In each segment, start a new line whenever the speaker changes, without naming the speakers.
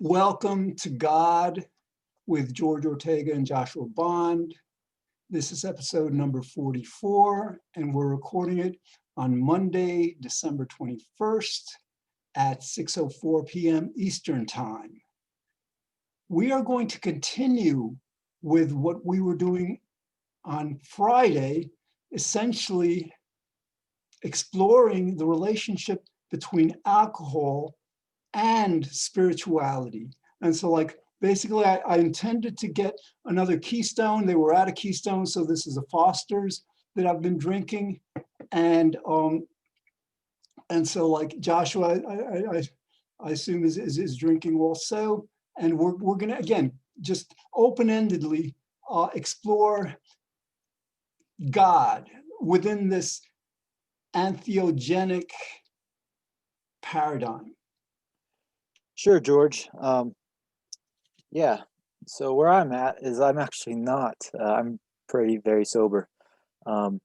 Welcome to God with George Ortega and Joshua Bond. This is episode number 44, and we're recording it on Monday, December 21st at 6:04 p.m. Eastern Time. We are going to continue with what we were doing on Friday, essentially exploring the relationship between alcohol and spirituality. And so basically I intended to get another Keystone. They were out of Keystone, so this is a Foster's that I've been drinking. And so Joshua, I assume is drinking also. And we're gonna, again, just open-endedly explore God within this anthogenic paradigm.
Sure, George. Yeah. So where I'm at is I'm actually not. I'm very sober, um,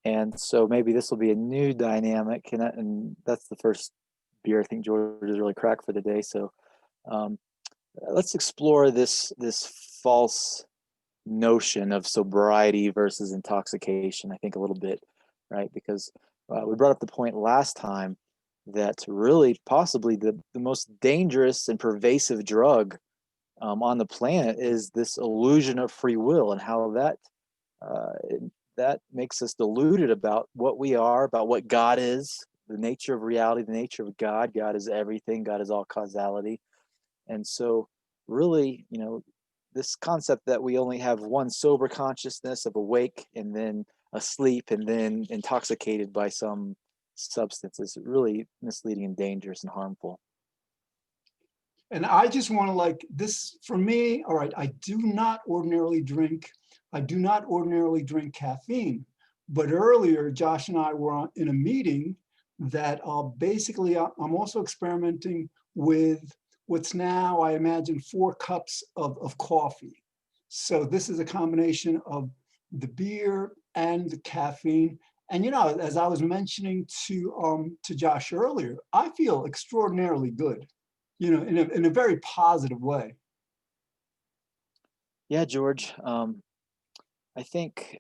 and so maybe this will be a new dynamic, and that's the first beer I think George has really cracked for the day. So um, let's explore this false notion of sobriety versus intoxication. I think a little bit, right? Because we brought up the point last time that really possibly the most dangerous and pervasive drug on the planet is this illusion of free will, and how uh, that makes us deluded about what we are, about what God is, the nature of reality, the nature of God. God is everything. God is all causality. And so really, this concept that we only have one sober consciousness of awake and then asleep and then intoxicated by some substance is really misleading and dangerous and harmful.
And I just want to this for me, all right, I do not ordinarily drink caffeine. But earlier, Josh and I were in a meeting that basically I'm also experimenting with what's now, I imagine, 4 cups of coffee. So this is a combination of the beer and the caffeine. And as I was mentioning to Josh earlier, I feel extraordinarily good, in a very positive way.
Yeah, George. I think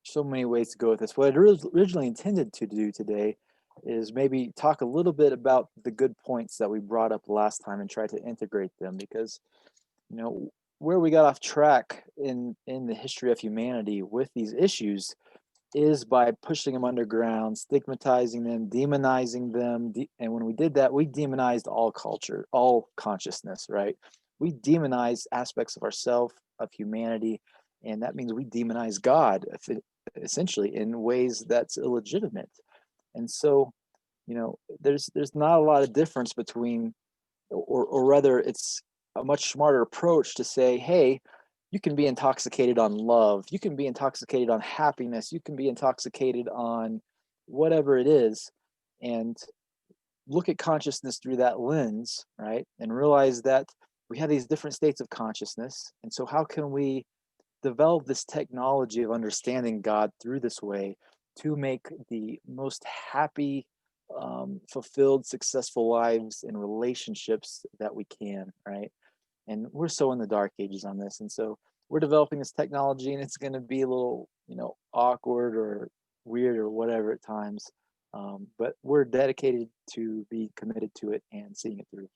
so many ways to go with this. What I originally intended to do today is maybe talk a little bit about the good points that we brought up last time and try to integrate them, because where we got off track in the history of humanity with these issues is by pushing them underground, stigmatizing them, demonizing them. And when we did that, we demonized all culture, all consciousness, right? We demonize aspects of ourself, of humanity, and that means we demonize God, essentially, in ways that's illegitimate. And so, there's not a lot of difference between, or rather, it's a much smarter approach to say, hey, you can be intoxicated on love, you can be intoxicated on happiness, you can be intoxicated on whatever it is, and look at consciousness through that lens, right? And realize that we have these different states of consciousness. And so how can we develop this technology of understanding God through this way to make the most happy, fulfilled, successful lives and relationships that we can, right? And we're so in the dark ages on this. And so we're developing this technology, and it's going to be a little, awkward or weird or whatever at times. But we're dedicated to be committed to it and seeing it through.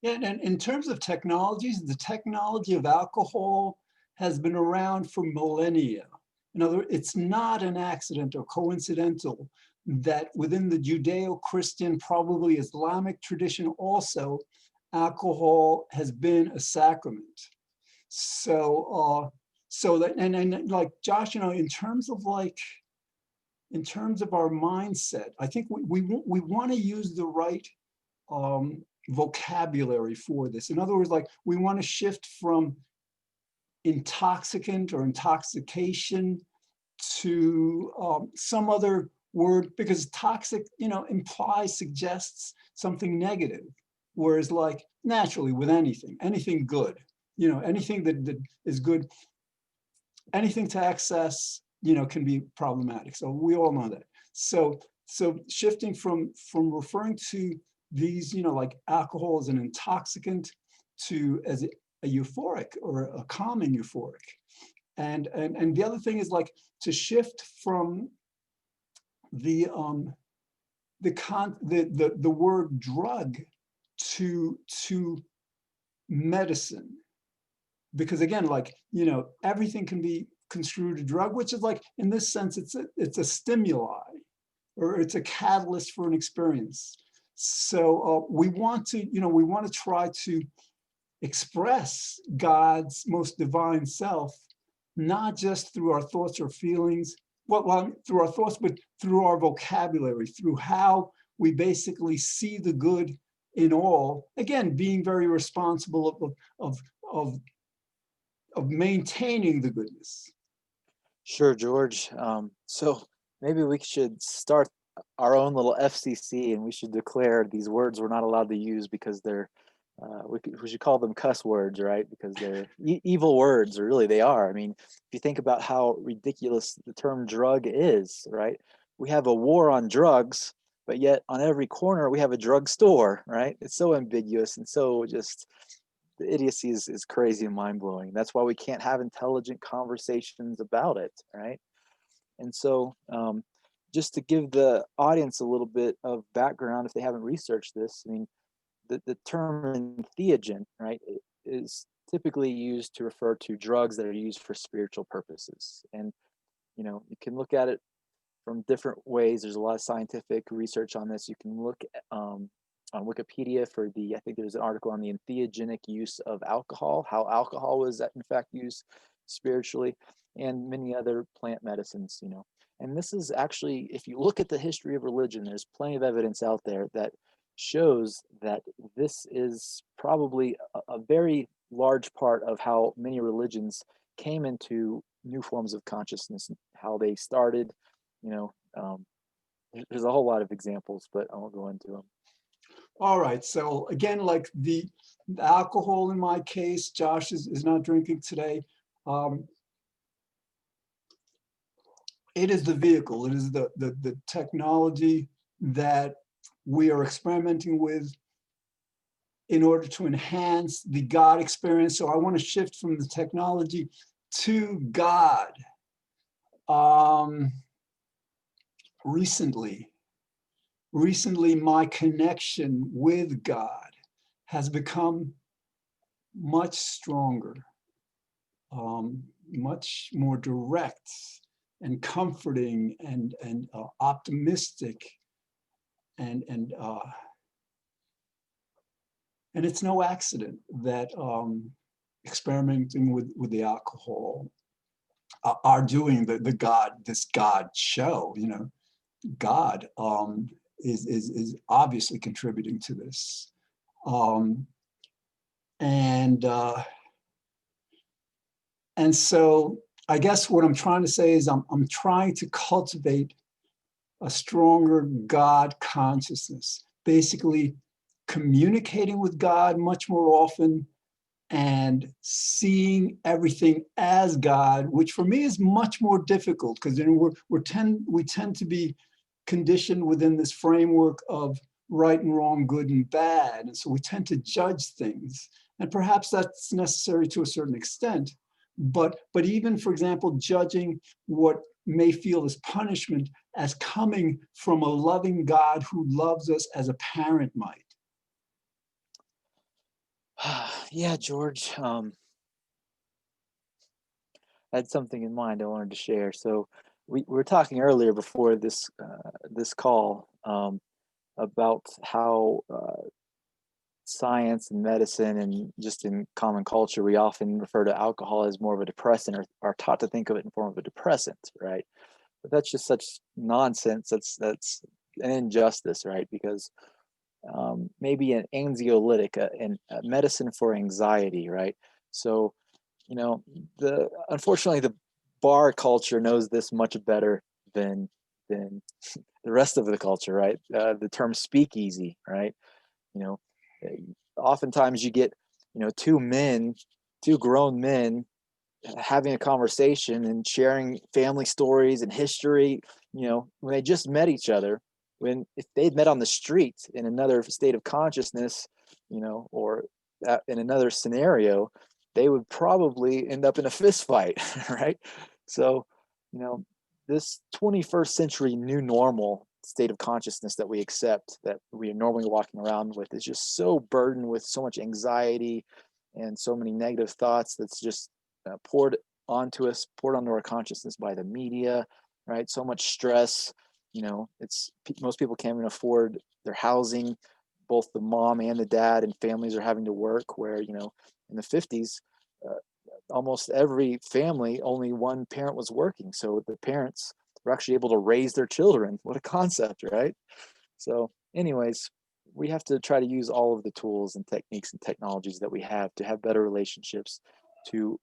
Yeah, and in terms of technologies, the technology of alcohol has been around for millennia. In other words, it's not an accident or coincidental that within the Judeo-Christian, probably Islamic tradition also, alcohol has been a sacrament. So that, and like Josh, in terms of our mindset, I think we want to use the right vocabulary for this. In other words, we want to shift from intoxicant or intoxication to some other word, because toxic, implies, suggests something negative. Whereas naturally with anything good, anything that is good, anything to excess, can be problematic. So we all know that. So shifting from referring to these, like alcohol is an intoxicant to as a euphoric or a calming euphoric. And the other thing is like to shift from the word drug to medicine, because again, like, everything can be construed a drug, which is like, in this sense, it's a stimuli, or it's a catalyst for an experience. So we want to try to express God's most divine self, not just through our thoughts or feelings, well, through our thoughts, but through our vocabulary, through how we basically see the good in all. Again, being very responsible of maintaining the goodness.
Sure, George. So maybe we should start our own little FCC, and we should declare these words we're not allowed to use because they're we should call them cuss words, right? Because they're evil words, or really they are. I mean, if you think about how ridiculous the term drug is, right? We have a war on drugs, but yet on every corner we have a drug store, right? It's so ambiguous and so just the idiocy is crazy and mind blowing. That's why we can't have intelligent conversations about it, right? And so, just to give the audience a little bit of background, if they haven't researched this, I mean, the term theogen, right, is typically used to refer to drugs that are used for spiritual purposes. And, you can look at it from different ways. There's a lot of scientific research on this. You can look on Wikipedia for I think there's an article on the entheogenic use of alcohol, how alcohol was in fact used spiritually, and many other plant medicines. And this is actually, if you look at the history of religion, there's plenty of evidence out there that shows that this is probably a very large part of how many religions came into new forms of consciousness, how they started. There's a whole lot of examples, but I won't go into them.
All right. So again, like the alcohol in my case, Josh is not drinking today. It is the vehicle. It is the technology that we are experimenting with in order to enhance the God experience. So I want to shift from the technology to God. Recently, my connection with God has become much stronger, much more direct and comforting and optimistic, and it's no accident that experimenting with the alcohol are doing this God show. God is obviously contributing to this, and so I guess what I'm trying to say is I'm trying to cultivate a stronger God consciousness, basically communicating with God much more often and seeing everything as God, which for me is much more difficult, because we tend to be conditioned within this framework of right and wrong, good and bad. And so we tend to judge things. And perhaps that's necessary to a certain extent. But even, for example, judging what may feel as punishment as coming from a loving God who loves us as a parent might.
Yeah, George. I had something in mind I wanted to share. So we were talking earlier before this call about how science and medicine and just in common culture, we often refer to alcohol as more of a depressant, or are taught to think of it in form of a depressant, right? But that's just such nonsense. That's an injustice, right? Because maybe an anxiolytic, a medicine for anxiety, right? So, unfortunately the bar culture knows this much better than the rest of the culture, right? The term speakeasy, right? Oftentimes you get, two grown men having a conversation and sharing family stories and history, when they just met each other, when if they'd met on the street in another state of consciousness, or in another scenario, they would probably end up in a fist fight, right? So, you know, this 21st century new normal state of consciousness that we accept, that we are normally walking around with, is just so burdened with so much anxiety and so many negative thoughts that's just poured onto us, poured onto our consciousness by the media, right? So much stress. It's most people can't even afford their housing. Both the mom and the dad and families are having to work, where in the 50s, almost every family, only one parent was working, so the parents were actually able to raise their children. What a concept, right? So anyways, we have to try to use all of the tools and techniques and technologies that we have to have better relationships, to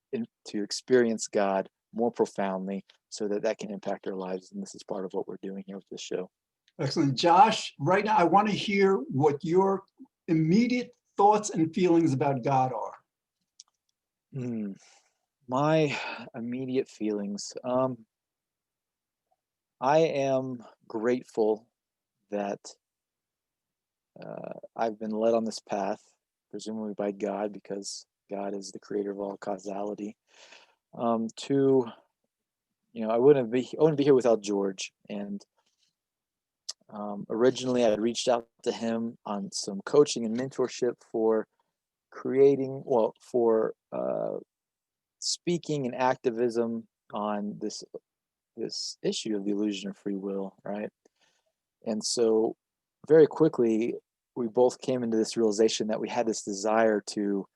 experience God more profoundly, so that that can impact our lives. And this is part of what we're doing here with this show.
Excellent. Josh, right now I want to hear what your immediate thoughts and feelings about God are.
My immediate feelings. I am grateful that I've been led on this path, presumably by God, because God is the creator of all causality. I wouldn't be here without George. And originally, I had reached out to him on some coaching and mentorship for speaking and activism on this issue of the illusion of free will, right? And so very quickly, we both came into this realization that we had this desire to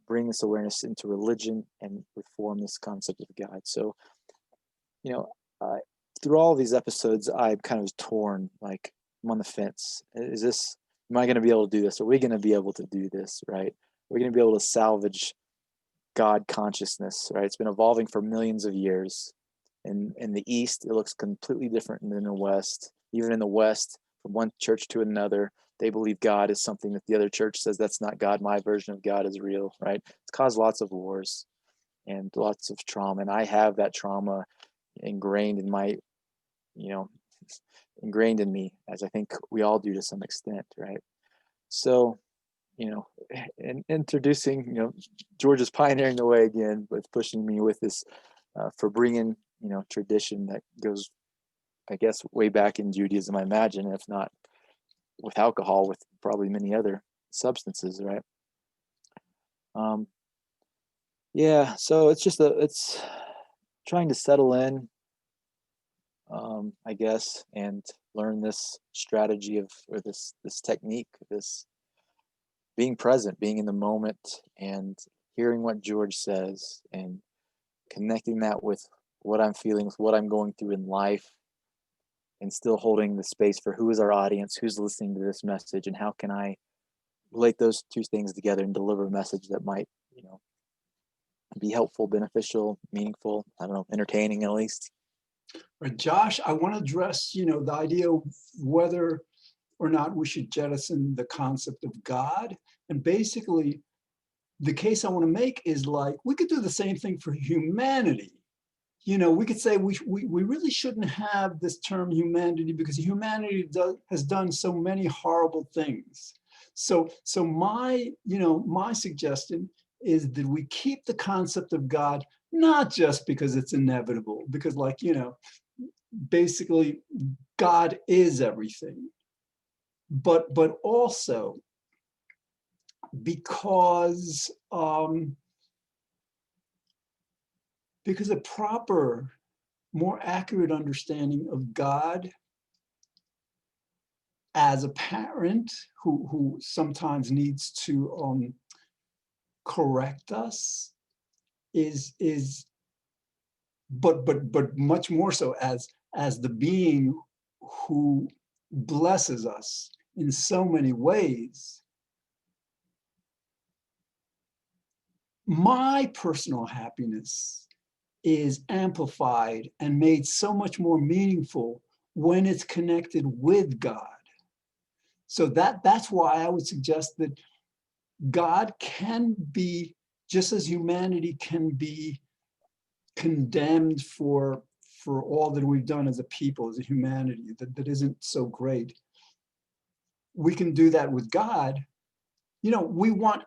bring this awareness into religion and reform this concept of God. So, through all of these episodes, I kind of was torn, like I'm on the fence. Am I going to be able to do this? Are we going to be able to do this, right? We're going to be able to salvage God consciousness, right? It's been evolving for millions of years. In the East, it looks completely different than in the West. Even in the West, from one church to another, they believe God is something that the other church says that's not God. My version of God is real, right? It's caused lots of wars and lots of trauma. And I have that trauma ingrained in ingrained in me, as I think we all do to some extent, right? So, and introducing, George is pioneering the way again, with pushing me with this for bringing, tradition that goes, I guess, way back in Judaism, I imagine, if not with alcohol, with probably many other substances, right? Yeah, so it's trying to settle in, I guess, and learn this strategy or this technique, this being present, being in the moment, and hearing what George says, and connecting that with what I'm feeling, with what I'm going through in life, and still holding the space for who is our audience, who's listening to this message, and how can I relate those two things together and deliver a message that might, be helpful, beneficial, meaningful, I don't know, entertaining at least.
Right, Josh, I want to address, the idea of whether or not we should jettison the concept of God. And basically, the case I want to make is, like, we could do the same thing for humanity. We could say we really shouldn't have this term humanity, because humanity has done so many horrible things. So my suggestion is that we keep the concept of God, not just because it's inevitable, because, like, basically God is everything, but also because a proper, more accurate understanding of God as a parent who sometimes needs to correct us but much more so as the being who blesses us in so many ways. My personal happiness is amplified and made so much more meaningful when it's connected with God. So that's why I would suggest that God can be, just as humanity can be condemned for for all that we've done as a people, as a humanity, that isn't so great. We can do that with God. You know, we want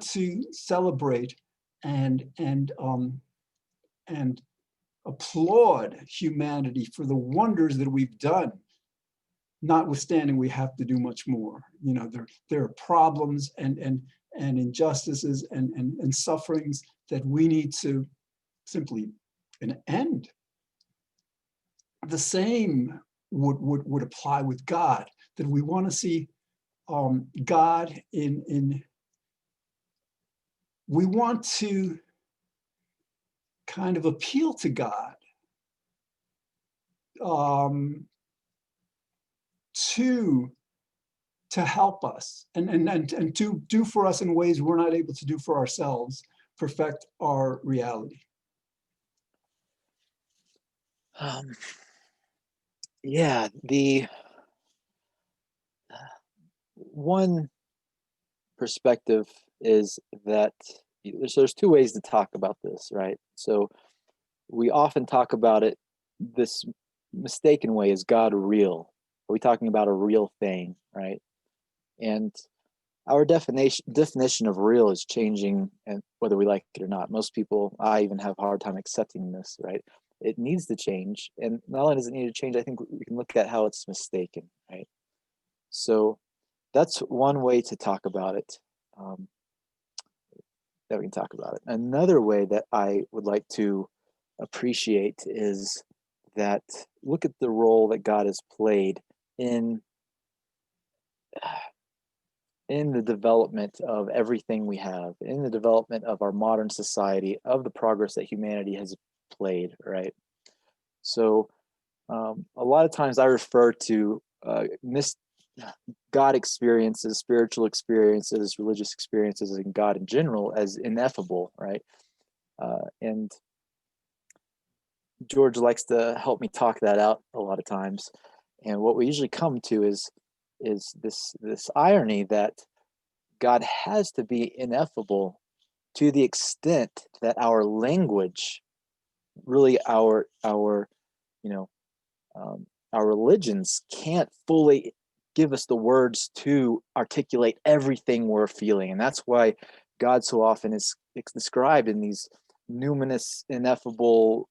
to celebrate and applaud humanity for the wonders that we've done. Notwithstanding, we have to do much more. You know, there are problems and injustices and sufferings that we need to simply end. The same would apply with God, that we want to see God we want to kind of appeal to God to help us and to do for us in ways we're not able to do for ourselves, perfect our reality.
Yeah, the one perspective is that there's two ways to talk about this, right? So we often talk about it this mistaken way: is God real? Are we talking about a real thing, right? And our definition of real is changing, and whether we like it or not. Most people, I even have a hard time accepting this, right? It needs to change, and not only does it need to change, I think we can look at how it's mistaken, right? So that's one way to talk about it. That we can talk about it. Another way that I would like to appreciate is that look at the role that God has played in the development of everything we have, in the development of our modern society, of the progress that humanity has played, right? So a lot of times I refer to God experiences, spiritual experiences, religious experiences, and God in general as ineffable, right? And George likes to help me talk that out a lot of times. And what we usually come to is this irony that God has to be ineffable to the extent that our language, really you know our religions can't fully give us the words to articulate everything we're feeling. And that's why God so often is described in these numinous, ineffable,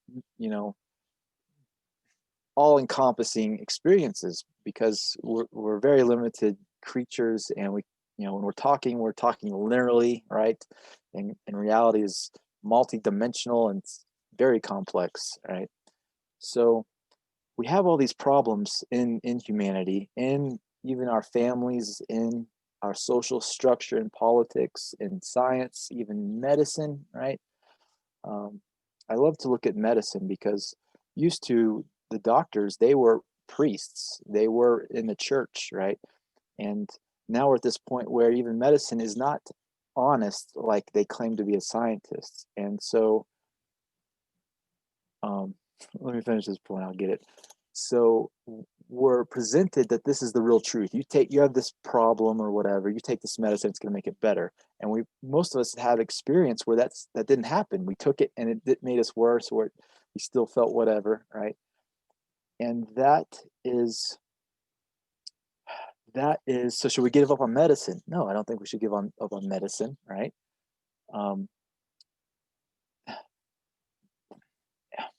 all-encompassing experiences, because we're very limited creatures, and when we're talking literally, right? And reality is multi-dimensional and very complex, right? So we have all these problems in humanity, in even our families, in our social structure, in politics, in science, even medicine, right? I love to look at medicine because used to the doctors, they were priests, they were in the church, right? And now we're at this point where even medicine is not honest like they claim to be as scientists. And so let me finish this point, I'll get it. So we're presented that this is the real truth. You have this problem or whatever, you take this medicine, it's going to make it better. And most of us have experience where that didn't happen. We took it and it made us worse, or we still felt whatever, right? And that is so. Should we give up on medicine? No, I don't think we should give up on medicine, right?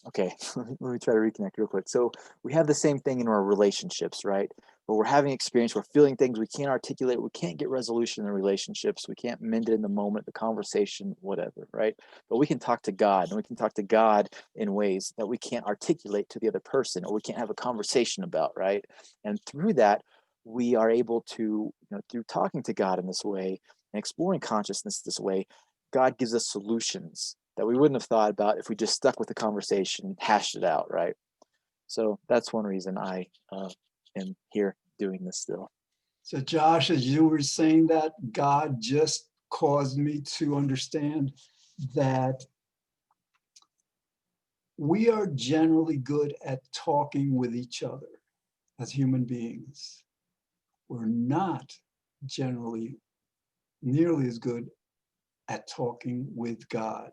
Okay, let me try to reconnect real quick. So we have the same thing in our relationships, right? Where we're having experience, we're feeling things, we can't articulate, we can't get resolution in the relationships, we can't mend it in the moment, the conversation, whatever, right? But we can talk to God, and we can talk to God in ways that we can't articulate to the other person, or we can't have a conversation about, right? And through that, we are able to, through talking to God in this way and exploring consciousness this way, God gives us solutions that we wouldn't have thought about if we just stuck with the conversation, hashed it out, right? So that's one reason I am here doing this still.
So Josh, as you were saying that, God just caused me to understand that we are generally good at talking with each other as human beings. We're not generally nearly as good at talking with God.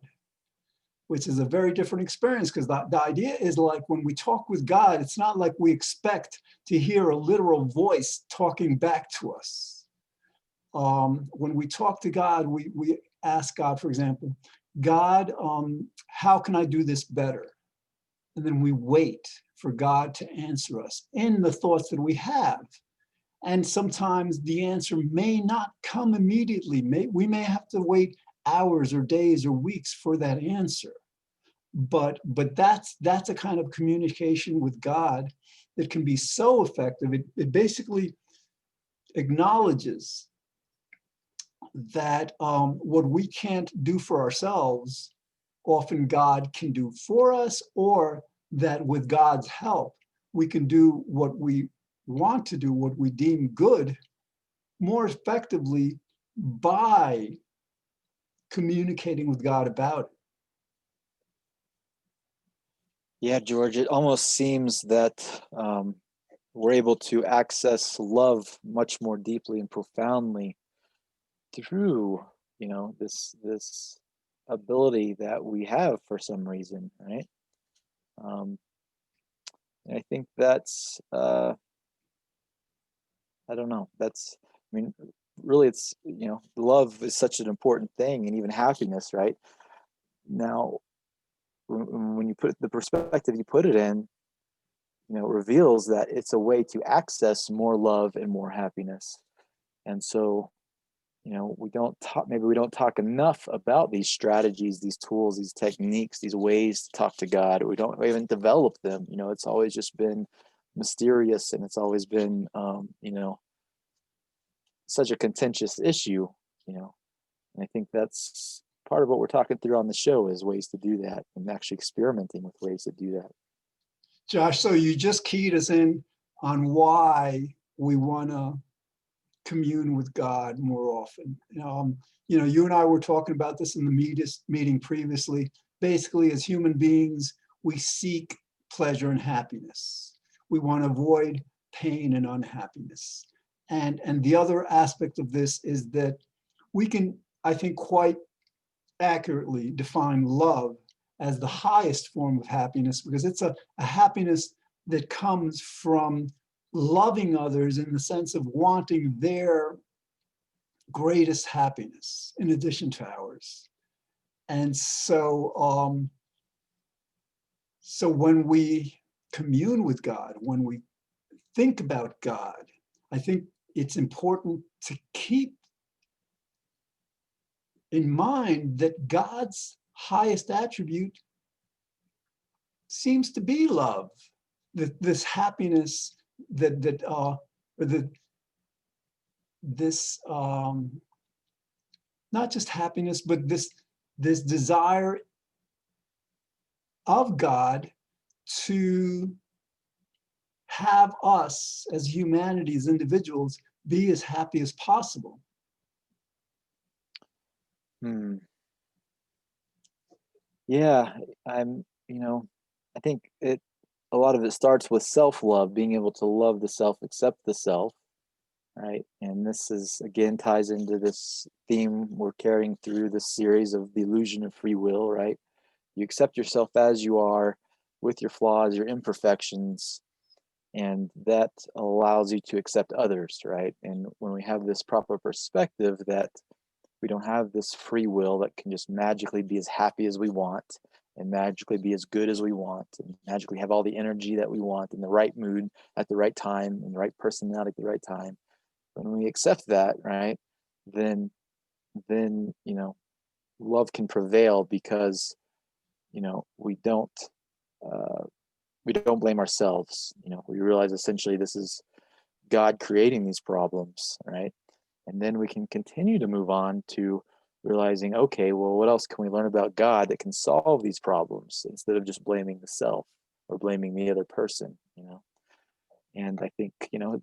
which is a very different experience, because the idea is like when we talk with God, it's not like we expect to hear a literal voice talking back to us. When we talk to God, we ask God, for example, God, how can I do this better? And then we wait for God to answer us in the thoughts that we have. And sometimes the answer may not come immediately. We may have to wait hours or days or weeks for that answer. But that's a kind of communication with God that can be so effective. It basically acknowledges that what we can't do for ourselves, often God can do for us, or that with God's help, we can do what we want to do, what we deem good, more effectively by communicating with God about it.
Yeah, George, it almost seems that we're able to access love much more deeply and profoundly through, this ability that we have for some reason, right? And I think that's, I don't know, really it's, love is such an important thing, and even happiness, right? Now, when you put the perspective you put it in, reveals that it's a way to access more love and more happiness. And so, maybe we don't talk enough about these strategies, these tools, these techniques, these ways to talk to God. We haven't developed them. It's always just been mysterious, and it's always been, such a contentious issue, and I think that's part of what we're talking through on the show, is ways to do that, and actually experimenting with ways to do that.
Josh, so you just keyed us in on why we want to commune with God more often. You and I were talking about this in the meeting previously. Basically, as human beings, we seek pleasure and happiness. We want to avoid pain and unhappiness. And the other aspect of this is that we can, I think, quite accurately define love as the highest form of happiness, because it's a happiness that comes from loving others in the sense of wanting their greatest happiness in addition to ours. And so, so when we commune with God, when we think about God, I think it's important to keep in mind that God's highest attribute seems to be love. This happiness not just happiness, but this desire of God to have us as humanity, as individuals, be as happy as possible.
Yeah, I think a lot of it starts with self-love, being able to love the self, accept the self, right? And this is, again, ties into this theme we're carrying through this series of the illusion of free will, right? You accept yourself as you are, with your flaws, your imperfections, and that allows you to accept others, right? And when we have this proper perspective that we don't have this free will that can just magically be as happy as we want, and magically be as good as we want, and magically have all the energy that we want, in the right mood at the right time, and the right personality at the right time. When we accept that, right, then love can prevail, because we don't blame ourselves. We realize essentially this is God creating these problems, right? And then we can continue to move on to realizing, okay, well, what else can we learn about God that can solve these problems, instead of just blaming the self or blaming the other person, And I think,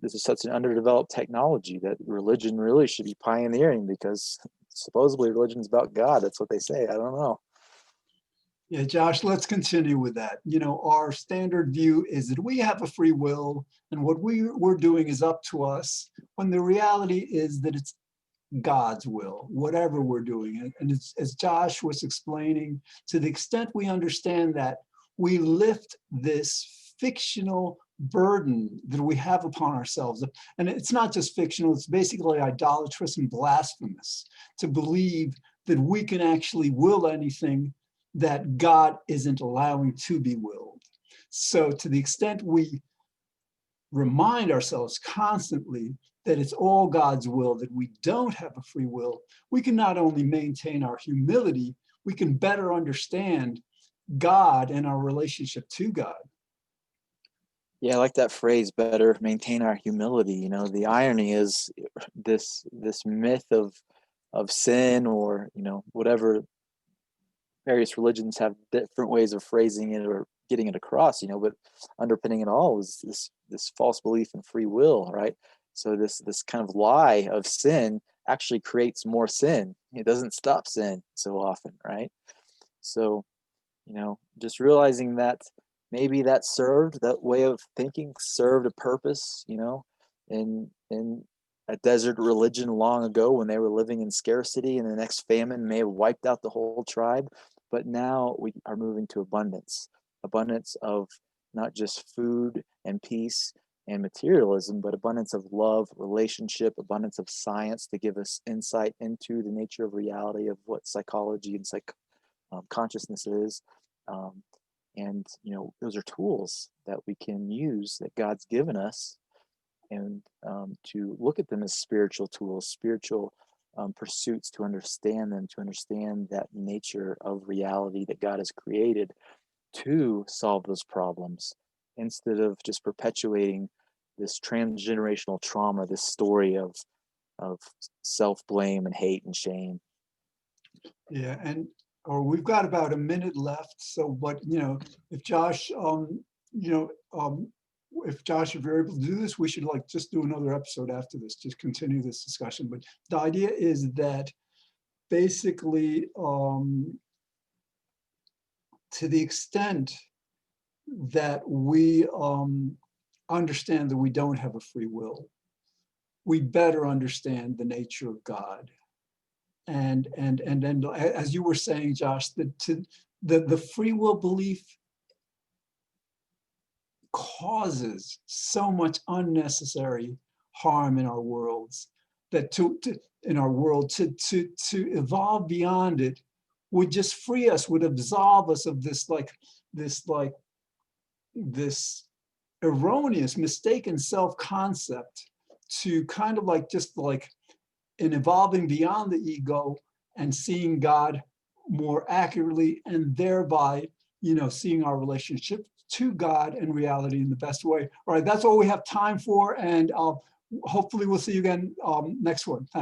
this is such an underdeveloped technology that religion really should be pioneering, because supposedly religion is about God. That's what they say. I don't know.
Yeah, Josh, let's continue with that. Our standard view is that we have a free will, and what we're doing is up to us, when the reality is that it's God's will, whatever we're doing. And it's, as Josh was explaining, to the extent we understand that, we lift this fictional burden that we have upon ourselves. And it's not just fictional, it's basically idolatrous and blasphemous to believe that we can actually will anything that God isn't allowing to be willed. So to the extent we remind ourselves constantly that it's all God's will, that we don't have a free will, we can not only maintain our humility, we can better understand God and our relationship to God.
Yeah, I like that phrase, better maintain our humility. You know, the irony is this myth of sin, or, you know, whatever, various religions have different ways of phrasing it or getting it across, you know, but underpinning it all is this false belief in free will, right? So this kind of lie of sin actually creates more sin. It doesn't stop sin so often, right? So, you know, just realizing that maybe that way of thinking served a purpose, you know, in a desert religion long ago when they were living in scarcity, and the next famine may have wiped out the whole tribe. But now we are moving to abundance of not just food and peace and materialism, but abundance of love, relationship, abundance of science to give us insight into the nature of reality, of what psychology and consciousness is. Um, and, you know, those are tools that we can use, that God's given us, and to look at them as spiritual tools, spiritual pursuits, to understand them, to understand that nature of reality that God has created to solve those problems, instead of just perpetuating this transgenerational trauma, this story of self-blame and hate and shame.
Yeah, and or we've got about a minute left. So, but you know, if Josh, you know, if Josh, if you're able to do this, we should like just do another episode after this, just continue this discussion. But the idea is that basically, to the extent that we understand that we don't have a free will, we better understand the nature of God. And then, as you were saying, Josh, the free will belief causes so much unnecessary harm in our worlds, that to evolve beyond it would just free us, would absolve us of this erroneous, mistaken self-concept, to kind of like just like in evolving beyond the ego and seeing God more accurately, and thereby, you know, seeing our relationship to God and reality in the best way. All right, that's all we have time for, and hopefully we'll see you again next one. Thanks.